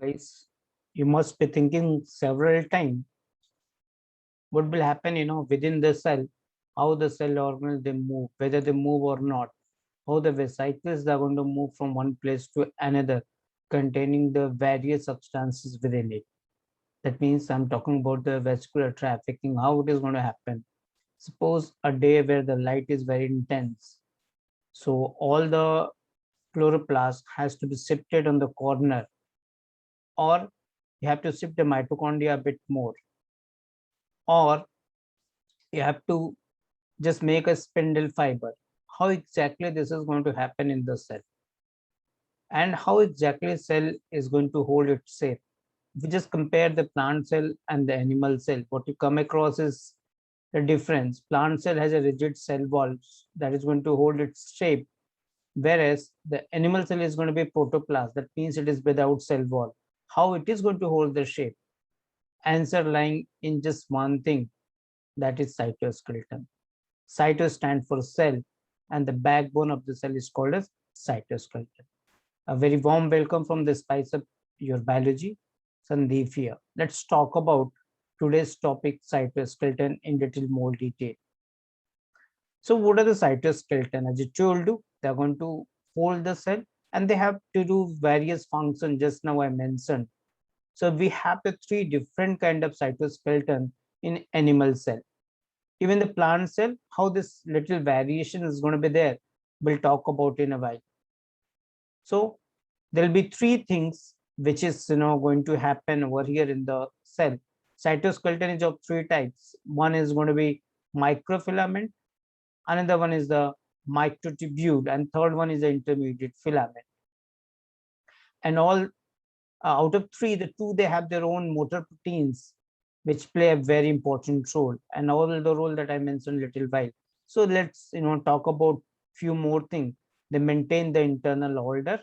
Guys, you must be thinking several times what will happen, within the cell, how the cell organelles they move, whether they move or not, how the vesicles are going to move from one place to another, containing the various substances within it. That means I'm talking about the vesicular trafficking, how it is going to happen. Suppose a day where the light is very intense. So all the chloroplast has to be shifted on the corner, or you have to shift the mitochondria a bit more, or you have to just make a spindle fiber. How exactly this is going to happen in the cell, and how exactly cell is going to hold its shape. If you just compare the plant cell and the animal cell, what you come across is the difference. Plant cell has a rigid cell wall that is going to hold its shape, whereas the animal cell is going to be protoplasm. That means it is without cell wall. How it is going to hold the shape? Answer lying in just one thing, that is cytoskeleton. Cyto stands for cell, and the backbone of the cell is called as cytoskeleton. A very warm welcome from the Spice Up Your Biology, Sandeep here. Let's talk about today's topic, cytoskeleton, in little more detail. So what are the cytoskeleton? As I told you, they are going to hold the cell, and they have to do various functions. Just now I mentioned. So we have the three different kind of cytoskeleton in animal cell. Even the plant cell, how this little variation is going to be there, we'll talk about in a while. So there'll be three things which is going to happen over here in the cell. Cytoskeleton is of three types. One is going to be microfilament, another one is the microtubule, and third one is the intermediate filament. And all out of three, the two they have their own motor proteins which play a very important role, and all the role that I mentioned little while. So let's talk about few more things. They maintain the internal order,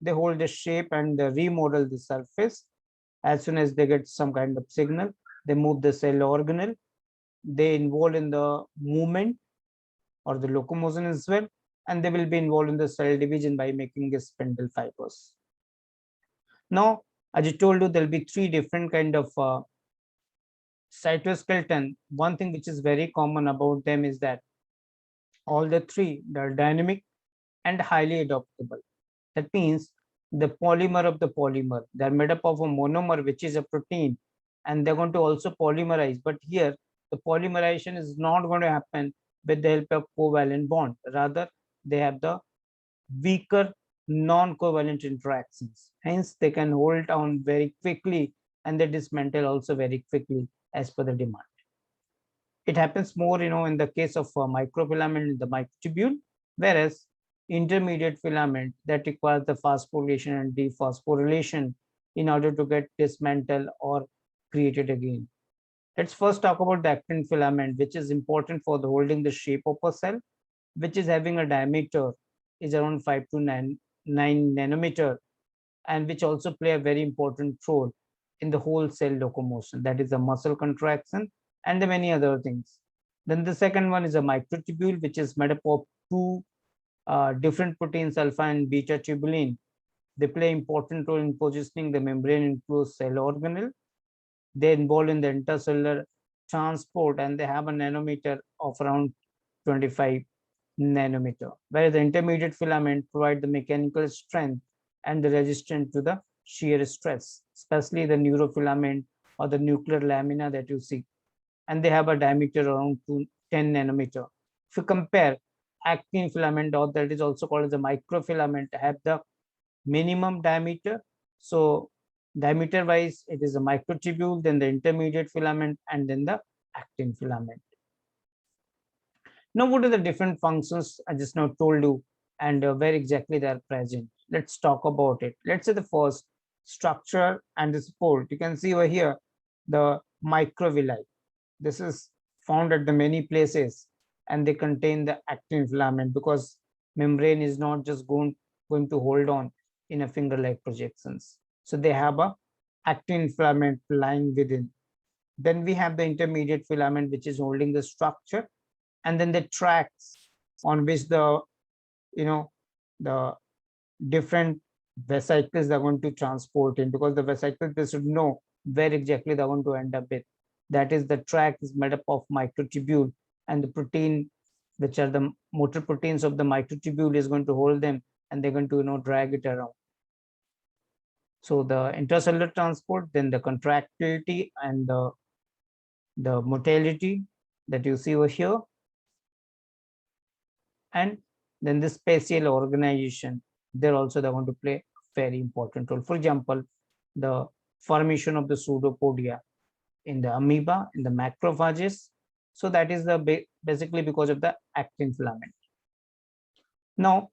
they hold the shape, and they remodel the surface. As soon as they get some kind of signal, they move the cell organelle. They involve in the movement or the locomotion as well, and they will be involved in the cell division by making the spindle fibers. Now, as I told you, there'll be three different kind of cytoskeleton. One thing which is very common about them is that all the three, they're dynamic and highly adaptable. That means the polymer of the polymer, they're made up of a monomer, which is a protein, and they're going to also polymerize. But here, the polymerization is not going to happen with the help of covalent bond. Rather, they have the weaker non-covalent interactions. Hence, they can hold on very quickly, and they dismantle also very quickly as per the demand. It happens more, in the case of microfilament in the microtubule, whereas intermediate filament that requires the phosphorylation and dephosphorylation in order to get dismantled or created again. Let's first talk about the actin filament, which is important for the holding the shape of a cell, which is having a diameter is around 5 to 9 nanometer, and which also play a very important role in the whole cell locomotion, that is the muscle contraction and the many other things. Then the second one is a microtubule, which is made up of two different proteins, alpha and beta tubulin. They play important role in positioning the membrane enclosed cell organelle. They involved in the intercellular transport, and they have a nanometer of around 25 nanometer, whereas the intermediate filament provide the mechanical strength and the resistance to the shear stress, especially the neurofilament or the nuclear lamina that you see, and they have a diameter around 10 nanometer. If you compare actin filament, or that is also called as a microfilament, have the minimum diameter. So diameter wise, it is a microtubule, then the intermediate filament, and then the actin filament. Now, what are the different functions I just now told you, and where exactly they are present? Let's talk about it. Let's say the first, structure and the support. You can see over here the microvilli. This is found at the many places, and they contain the actin filament, because membrane is not just going to hold on in a finger-like projections. So they have a actin filament lying within. Then we have the intermediate filament, which is holding the structure, and then the tracks on which the the different vesicles they're going to transport in, because the vesicles they should know where exactly they're going to end up with. That is, the track is made up of microtubule, and the protein, which are the motor proteins of the microtubule, is going to hold them, and they're going to drag it around. So the intracellular transport, then the contractility and the motility that you see over here, and then the spatial organization, they're also they're going to play a very important role. For example, the formation of the pseudopodia in the amoeba, in the macrophages. So that is the basically because of the actin filament. Now,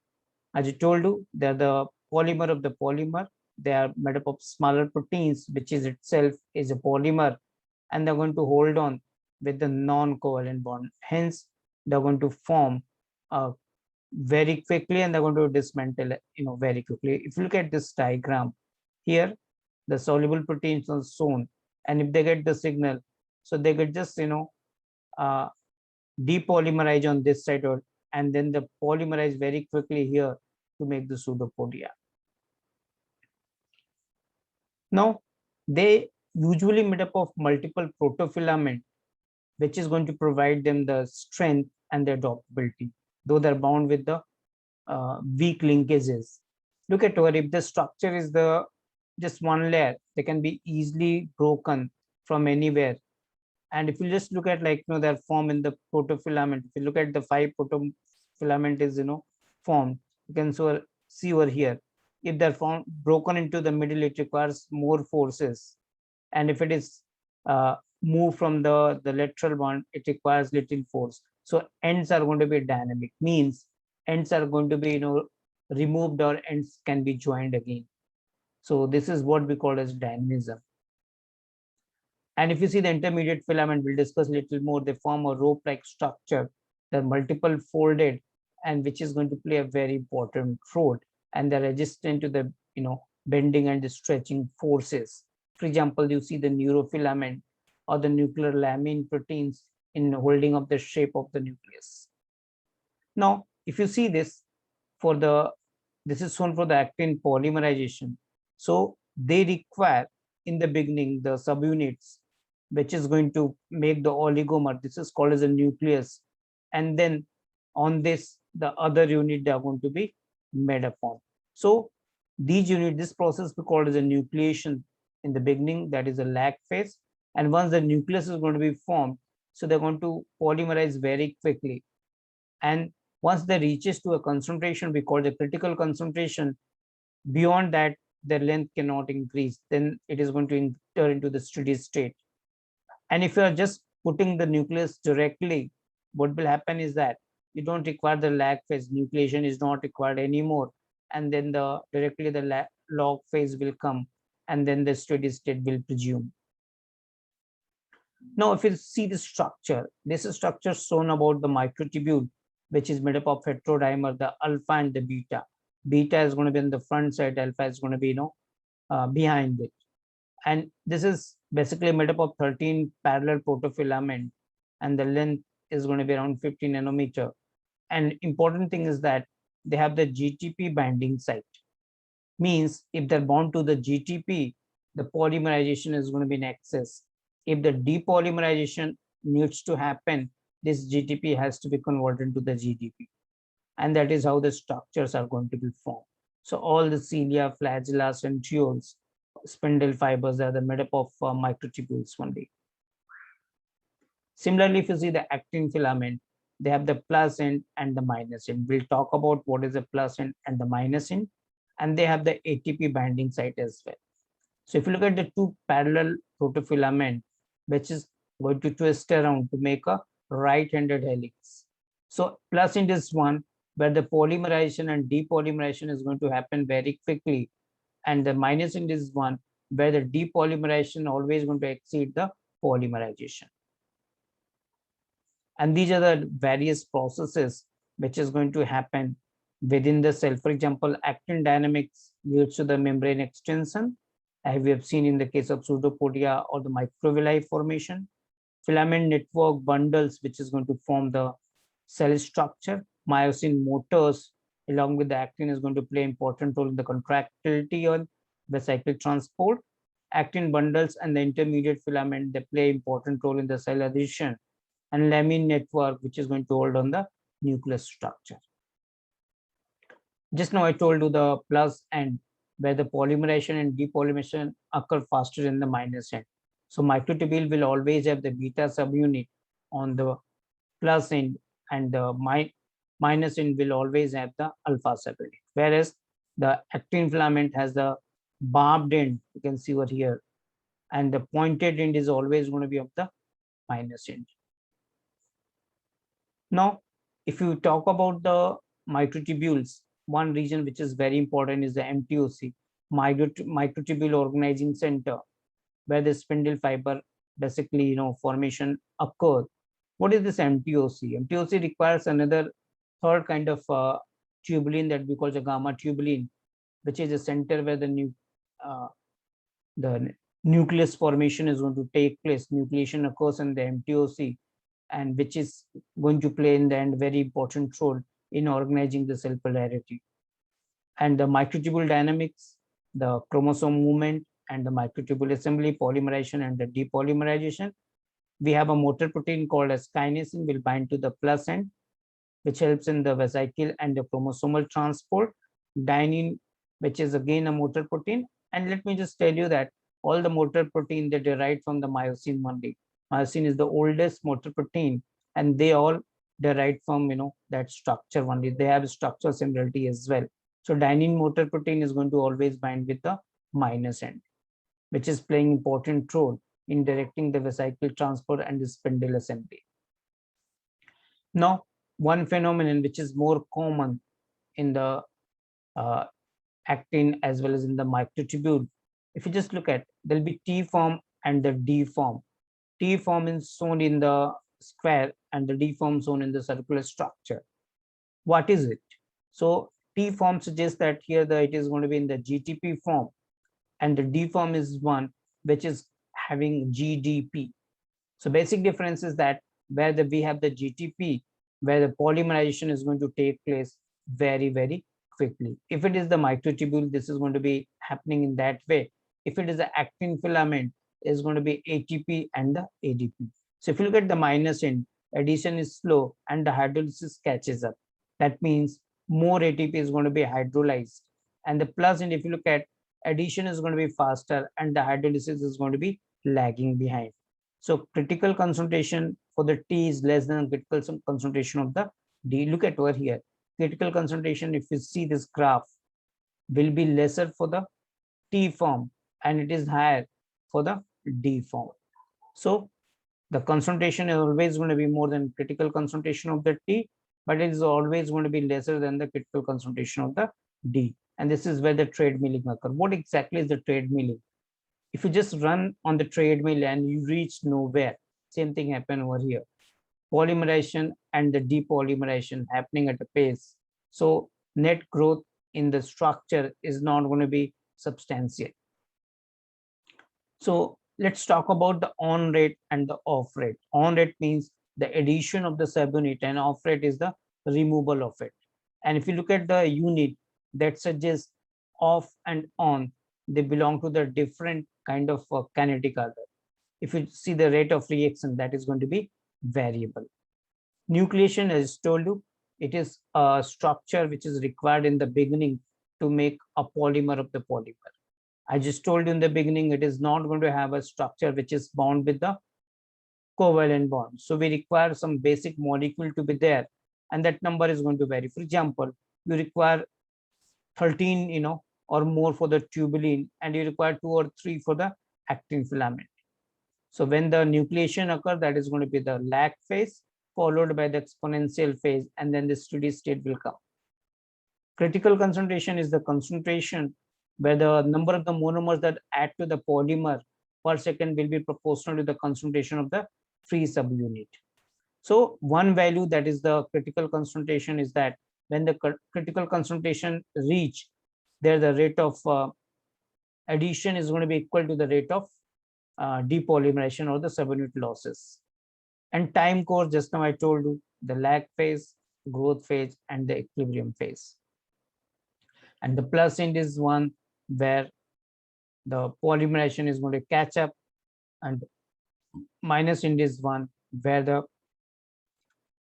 as I told you, they're the polymer of the polymer. They are made up of smaller proteins, which is itself is a polymer, and they're going to hold on with the non-covalent bond. Hence, they're going to form very quickly, and they're going to dismantle very quickly. If you look at this diagram here, the soluble proteins are shown, and if they get the signal, so they could just depolymerize on this side, and then the polymerize very quickly here to make the pseudopodia. Now, they usually made up of multiple protofilament, which is going to provide them the strength and the adaptability, though they're bound with the weak linkages. Look at where if the structure is the just one layer, they can be easily broken from anywhere. And if you just look at they're formed in the protofilament. If you look at the 5 protofilament is formed, you can see over here. If they're formed broken into the middle, it requires more forces, and if it is moved from the lateral bond, it requires little force. So ends are going to be dynamic, means ends are going to be removed, or ends can be joined again. So this is what we call as dynamism. And if you see the intermediate filament, we'll discuss a little more. They form a rope-like structure. They're multiple folded, and which is going to play a very important role. And they're resistant to the bending and the stretching forces. For example, you see the neurofilament or the nuclear lamine proteins in holding up the shape of the nucleus. Now, if you see this, this is shown for the actin polymerization. So they require in the beginning the subunits, which is going to make the oligomer. This is called as a nucleus, and then on this the other unit they are going to be made up on. So these units, this process we call as a nucleation in the beginning, that is a lag phase. And once the nucleus is going to be formed, so they're going to polymerize very quickly. And once they reaches to a concentration we call the critical concentration, beyond that their length cannot increase, then it is going to enter into the steady state. And if you are just putting the nucleus directly, what will happen is that you don't require the lag phase, nucleation is not required anymore, and then directly the log phase will come, and then the steady state will presume. Now, if you see the structure, this is structure shown about the microtubule, which is made up of heterodimer, the alpha and the beta. Beta is going to be on the front side, alpha is going to be behind it. And this is basically made up of 13 parallel protofilament, and the length is going to be around 50 nanometer. And important thing is that they have the GTP binding site. Means if they're bound to the GTP, the polymerization is going to be in excess. If the depolymerization needs to happen, this GTP has to be converted into the GDP. And that is how the structures are going to be formed. So all the cilia, flagella, centrioles, spindle fibers are made up of microtubules only. Similarly, if you see the actin filament, they have the plus end and the minus end. We'll talk about what is the plus end and the minus end. And they have the ATP binding site as well. So if you look at the two parallel protofilament, which is going to twist around to make a right-handed helix. So plus end is one where the polymerization and depolymerization is going to happen very quickly. And the minus end is one where the depolymerization always going to exceed the polymerization. And these are the various processes which is going to happen within the cell. For example, actin dynamics leads to the membrane extension, as we have seen in the case of pseudopodia or the microvilli formation. Filament network bundles, which is going to form the cell structure. Myosin motors along with the actin is going to play important role in the contractility on vesicle transport. Actin bundles and the intermediate filament, they play important role in the cell adhesion, and lamine network, which is going to hold on the nucleus structure. Just now I told you the plus end, where the polymerization and depolymerization occur faster than the minus end. So microtubule will always have the beta subunit on the plus end, and the minus end will always have the alpha subunit. Whereas the actin filament has the barbed end, you can see over here, and the pointed end is always going to be of the minus end. Now, if you talk about the microtubules, one region which is very important is the MTOC, microtubule organizing center, where the spindle fiber basically formation occurs. What is this MTOC? MTOC requires another third kind of tubulin that we call the gamma tubulin, which is a center where the nucleus formation is going to take place. Nucleation occurs in the MTOC, and which is going to play in the end very important role in organizing the cell polarity. And the microtubule dynamics, the chromosome movement, and the microtubule assembly, polymerization, and the depolymerization. We have a motor protein called as kinesin will bind to the plus end, which helps in the vesicle and the chromosomal transport. Dynein, which is again a motor protein. And let me just tell you that all the motor protein they derived from the myosin only. Myosin is the oldest motor protein, and they all derived from that structure only. They have structure similarity as well. So dynein motor protein is going to always bind with the minus end, which is playing important role in directing the vesicle transport and the spindle assembly. Now, one phenomenon which is more common in the actin as well as in the microtubule, if you just look at, there'll be T form and the D form. T form is shown in the square and the D form shown in the circular structure. What is it? So T form suggests that here it is going to be in the GTP form, and the D form is one which is having GDP. So basic difference is that where we have the GTP, where the polymerization is going to take place very, very quickly. If it is the microtubule, this is going to be happening in that way. If it is the actin filament, is going to be ATP and the ADP. So if you look at the minus end, addition is slow and the hydrolysis catches up. That means more ATP is going to be hydrolyzed. And the plus end, if you look at, addition is going to be faster and the hydrolysis is going to be lagging behind. So critical concentration for the T is less than critical concentration of the D. Look at over here. Critical concentration, if you see this graph, will be lesser for the T form and it is higher for the D form. So the concentration is always going to be more than critical concentration of the T, but it is always going to be lesser than the critical concentration of the D. And this is where the treadmilling occurs. What exactly is the treadmilling? If you just run on the treadmill and you reach nowhere, same thing happen over here. Polymerization and the depolymerization happening at a pace. So net growth in the structure is not going to be substantial. So let's talk about the on rate and the off rate. On rate means the addition of the subunit, and off rate is the removal of it. And if you look at the unit that suggests off and on, they belong to the different kind of kinetic order. If you see the rate of reaction, that is going to be variable. Nucleation, as told you, it is a structure which is required in the beginning to make a polymer of the polymer. I just told you in the beginning, it is not going to have a structure which is bound with the covalent bond. So we require some basic molecule to be there, and that number is going to vary. For example, you require 13, or more for the tubulin, and you require 2 or 3 for the actin filament. So when the nucleation occurs, that is going to be the lag phase, followed by the exponential phase, and then the steady state will come. Critical concentration is the concentration where the number of the monomers that add to the polymer per second will be proportional to the concentration of the free subunit. So one value that is the critical concentration is that when the critical concentration reach, there the rate of addition is going to be equal to the rate of depolymerization or the subunit losses. And time course, just now I told you, the lag phase, growth phase, and the equilibrium phase. And the plus end is one where the polymerization is going to catch up, and minus end is one where the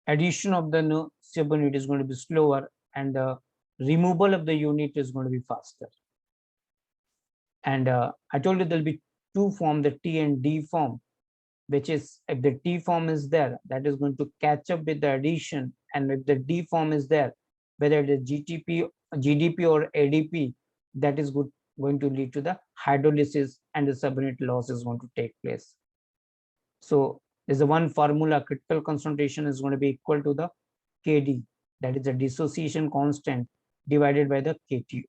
addition of the new subunit is going to be slower and the removal of the unit is going to be faster. And I told you there'll be two forms, the T and D form, which is if the T form is there, that is going to catch up with the addition. And if the D form is there, whether it is GDP or ADP, that is going to lead to the hydrolysis and the subunit loss is going to take place. So there's a one formula, critical concentration is going to be equal to the KD, that is the dissociation constant divided by the KTO.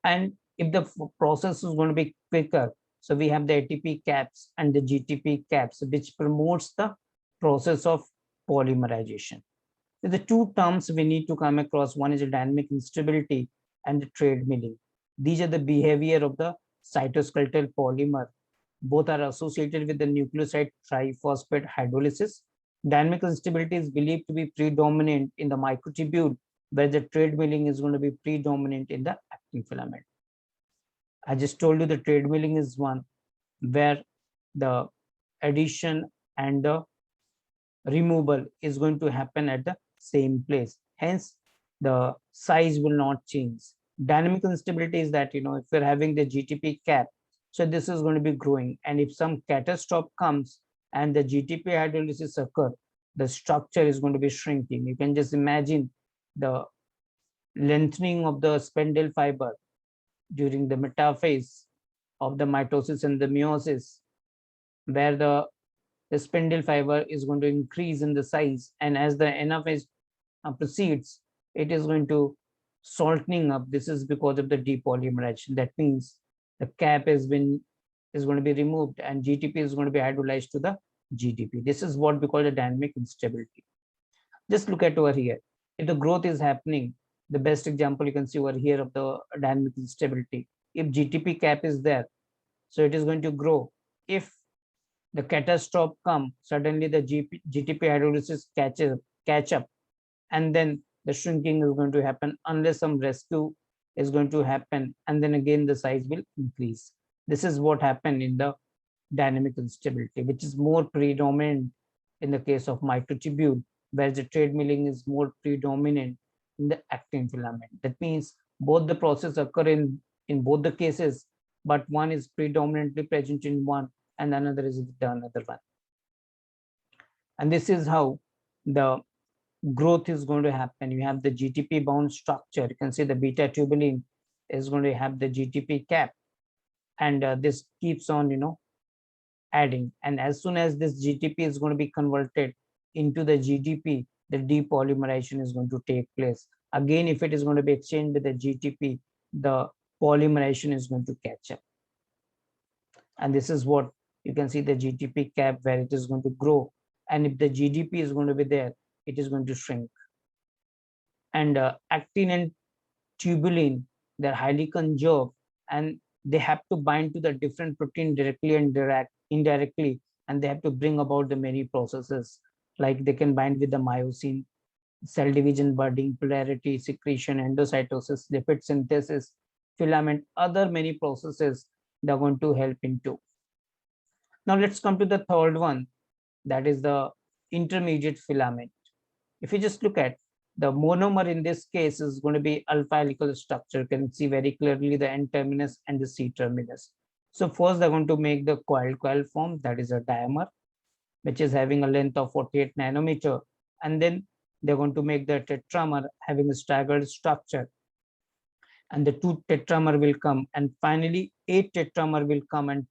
And if the process is going to be quicker, so we have the ATP caps and the GTP caps, which promotes the process of polymerization. So the two terms we need to come across, one is the dynamic instability and the treadmilling. These are the behavior of the cytoskeletal polymer. Both are associated with the nucleoside triphosphate hydrolysis. Dynamic instability is believed to be predominant in the microtubule, where the treadmilling is going to be predominant in the actin filament. I just told you the treadmilling is one where the addition and the removal is going to happen at the same place. Hence, the size will not change. Dynamic instability is that, if you're having the GTP cap, so this is going to be growing. And if some catastrophe comes and the GTP hydrolysis occur, the structure is going to be shrinking. You can just imagine the lengthening of the spindle fiber during the metaphase of the mitosis and the meiosis, where the spindle fiber is going to increase in the size, and as the anaphase proceeds, it is going to shortening up. This is because of the depolymerization. That means the cap is going to be removed and GTP is going to be hydrolyzed to the GDP. This is what we call the dynamic instability. Just look at over here. If the growth is happening, the best example you can see over here of the dynamic instability. If GTP cap is there, so it is going to grow. If the catastrophe come, suddenly the GTP hydrolysis catch up, and then the shrinking is going to happen unless some rescue is going to happen, and then again the size will increase. This is what happened in the dynamic instability, which is more predominant in the case of microtubule, whereas the treadmilling is more predominant in the actin filament. That means both the process occur in both the cases, but one is predominantly present in one and another is the another one. And this is how the growth is going to happen. You have the GTP bound structure. You can see the beta tubulin is going to have the GTP cap, and this keeps on, adding. And as soon as this GTP is going to be converted into the GDP, the depolymerization is going to take place. Again, if it is going to be exchanged with the GTP, the polymerization is going to catch up. And this is what you can see, the GTP cap, where it is going to grow. And if the GDP is going to be there, it is going to shrink. And actin and tubulin, they're highly conserved, and they have to bind to the different protein directly and indirectly, and they have to bring about the many processes, like they can bind with the myosin, cell division, budding, polarity, secretion, endocytosis, lipid synthesis, filament, other many processes they're going to help into. Now let's come to the third one, that is the intermediate filament. If you just look at the monomer, in this case is going to be alpha helical structure. You can see very clearly the N terminus and the C terminus. So first they're going to make the coil form, that is a dimer, which is having a length of 48 nanometer. And then they're going to make the tetramer having a staggered structure. And the two tetramer will come, and finally 8 tetramer will come and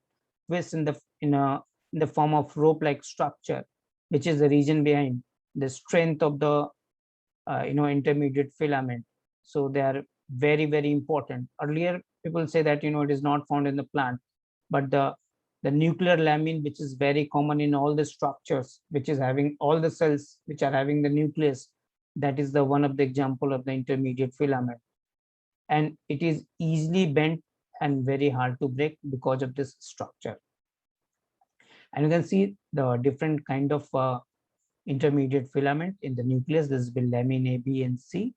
twist in the form of rope-like structure, which is the region behind the strength of the intermediate filament. So they are very, very important. Earlier people say that it is not found in the plant, but the nuclear lamine, which is very common in all the structures, which is having all the cells which are having the nucleus, that is the one of the example of the intermediate filament. And it is easily bent and very hard to break because of this structure. And you can see the different kind of intermediate filament in the nucleus. This will lamine A, B, and C.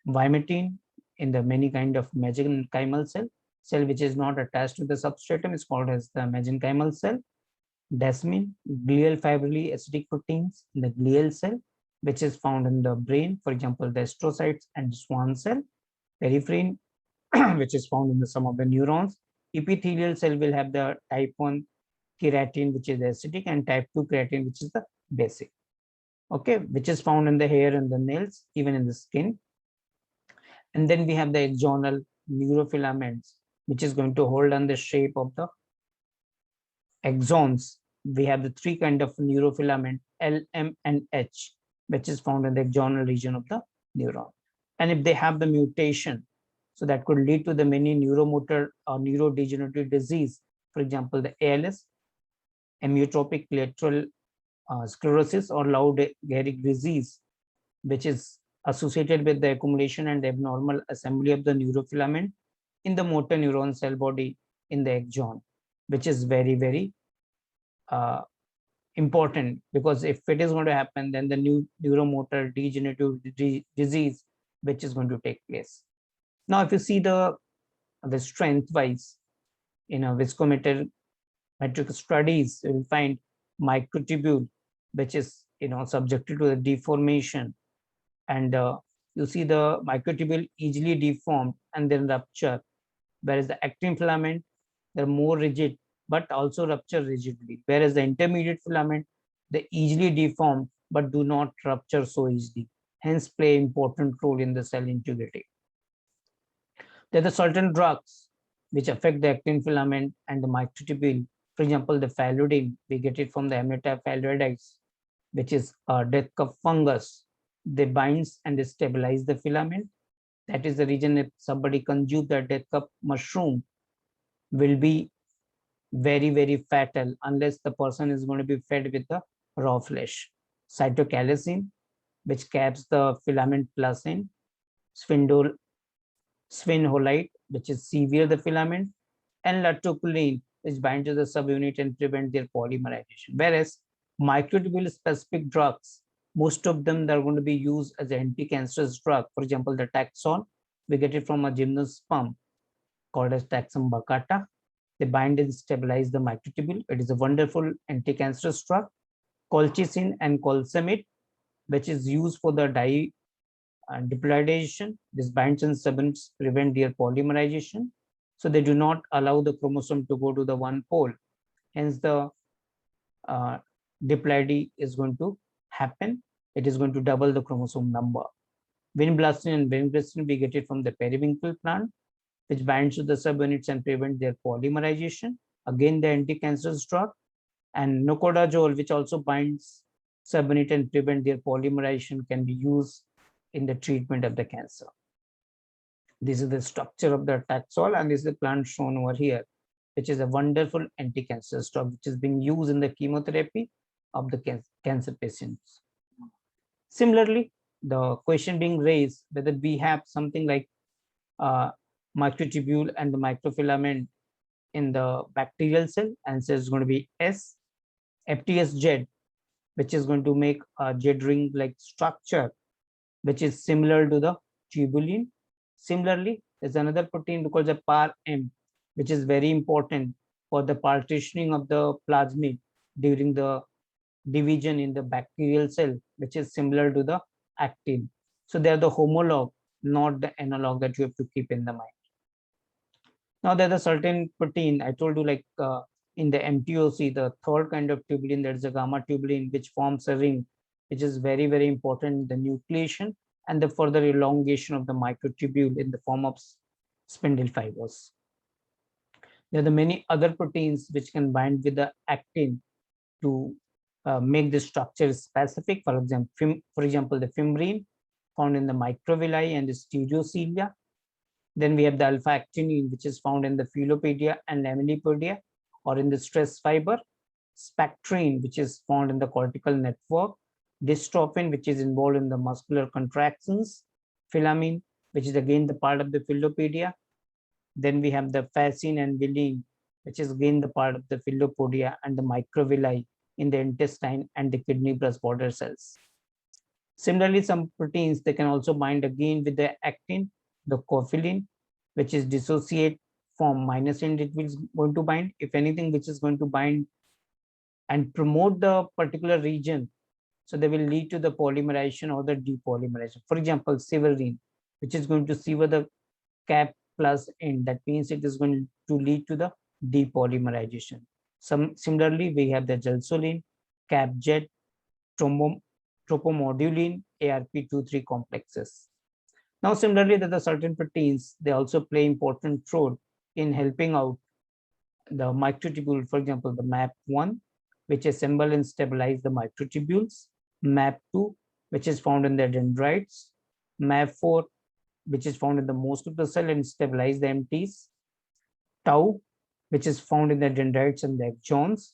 Vimentin in the many kind of mesenchymal cell which is not attached to the substratum is called as the mesenchymal cell. Desmin, glial fibrillary acidic proteins in the glial cell, which is found in the brain, for example, the astrocytes and Schwann cell. Peripherin, which is found in the some of the neurons. Epithelial cell will have the type 1 keratin, which is acidic, and type 2 keratin, which is the basic. Okay, which is found in the hair and the nails, even in the skin. And then we have the axonal neurofilaments, which is going to hold on the shape of the axons. We have the three kind of neurofilament, L, M, and H, which is found in the axonal region of the neuron. And if they have the mutation, so that could lead to the many neuromotor or neurodegenerative disease, for example, the ALS, amyotrophic lateral sclerosis, or Lou Gehrig disease, which is associated with the accumulation and abnormal assembly of the neurofilament in the motor neuron cell body in the axon, which is very, very important, because if it is going to happen, then the new neuromotor degenerative disease which is going to take place. Now, if you see the strength wise, viscometric studies, you will find microtubule, which is subjected to the deformation, and you see the microtubule easily deformed and then rupture, whereas the actin filament, they're more rigid but also rupture rigidly, whereas the intermediate filament, they easily deform but do not rupture so easily, hence play important role in the cell integrity. There are certain drugs which affect the actin filament and the microtubule. For example, the phaludin, we get it from the Amanita phalloides, which is a death cup fungus. They binds and they stabilize the filament. That is the reason if somebody consumes the death cup mushroom, will be very, very fatal unless the person is going to be fed with the raw flesh. Cytoskeleton, which caps the filament placent, spindolite, which is sever the filament, and latopulin, which bind to the subunit and prevent their polymerization. Whereas microtubule specific drugs, most of them are going to be used as an anti-cancerous drug. For example, the Taxol, we get it from a gymnosperm called as Taxum baccata. They bind and stabilize the microtubule. It is a wonderful anti-cancerous drug. Colchicine and colsamate, which is used for the depolarization. This binds and subunits prevent their polymerization. So they do not allow the chromosome to go to the one pole. Hence the diploidy is going to happen. It is going to double the chromosome number. Vinblastine and vinblastine, we get it from the periwinkle plant, which binds to the subunits and prevent their polymerization. Again, the anti-cancerous drug. And nocodazole, which also binds subunit and prevent their polymerization, can be used in the treatment of the cancer. This is the structure of the Taxol, and this is the plant shown over here, which is a wonderful anti-cancerous drug, which is being used in the chemotherapy of the cancer patients. Similarly, the question being raised whether we have something like microtubule and the microfilament in the bacterial cell, answer is going to be S. FTS jet, which is going to make a jet ring like structure, which is similar to the tubulin. Similarly, there's another protein called the PAR-M, which is very important for the partitioning of the plasmid during the division in the bacterial cell, which is similar to the actin. So they are the homolog, not the analog, that you have to keep in the mind. Now there's a certain protein I told you, like in the MTOC, the third kind of tubulin, there's a gamma tubulin, which forms a ring, which is very, very important, the nucleation and the further elongation of the microtubule in the form of spindle fibers. There are the many other proteins which can bind with the actin to make the structure specific. For example, the fimbrine found in the microvilli and the stereocilia. Then we have the alpha-actinine, which is found in the filopedia and lamellipodia, or in the stress fiber. Spectrine, which is found in the cortical network. Dystrophin, which is involved in the muscular contractions. Filament, which is again the part of the filopedia. Then we have the fascin and villi, which is again the part of the filopodia and the microvilli in the intestine and the kidney plus border cells. Similarly, some proteins, they can also bind again with the actin, the covalent, which is dissociate from minus end, it is going to bind. If anything which is going to bind and promote the particular region, so they will lead to the polymerization or the depolymerization. For example, severin, which is going to sever the cap plus end, that means it is going to lead to the depolymerization. Similarly, we have the gelsolin, capjet, tropomodulin, ARP23 complexes. Now, similarly, there are certain proteins, they also play important role in helping out the microtubule. For example, the MAP1, which assemble and stabilize the microtubules, MAP2, which is found in the dendrites, MAP4, which is found in the most of the cell and stabilize the MTs, tau, which is found in the dendrites and the axons,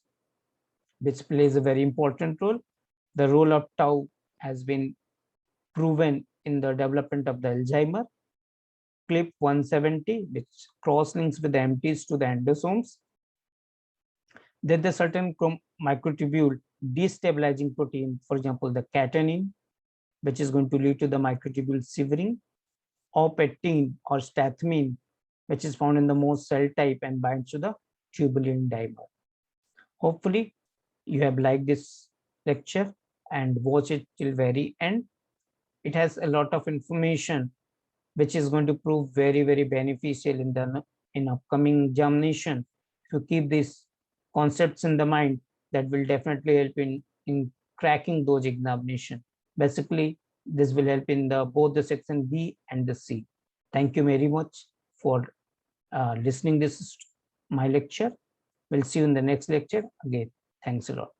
which plays a very important role. The role of tau has been proven in the development of the Alzheimer. CLIP 170, which cross-links with the MTs to the endosomes. Then the certain microtubule destabilizing protein, for example, the Keratin, which is going to lead to the microtubule severing, or pectin or stathmin, which is found in the most cell type and binds to the tubulin dimer. Hopefully, you have liked this lecture and watch it till very end. It has a lot of information which is going to prove very, very beneficial in upcoming examination. If you keep these concepts in the mind, that will definitely help in cracking those examination. Basically, this will help in both the section B and the C. Thank you very much for listening this my lecture. We'll see you in the next lecture again. Thanks a lot.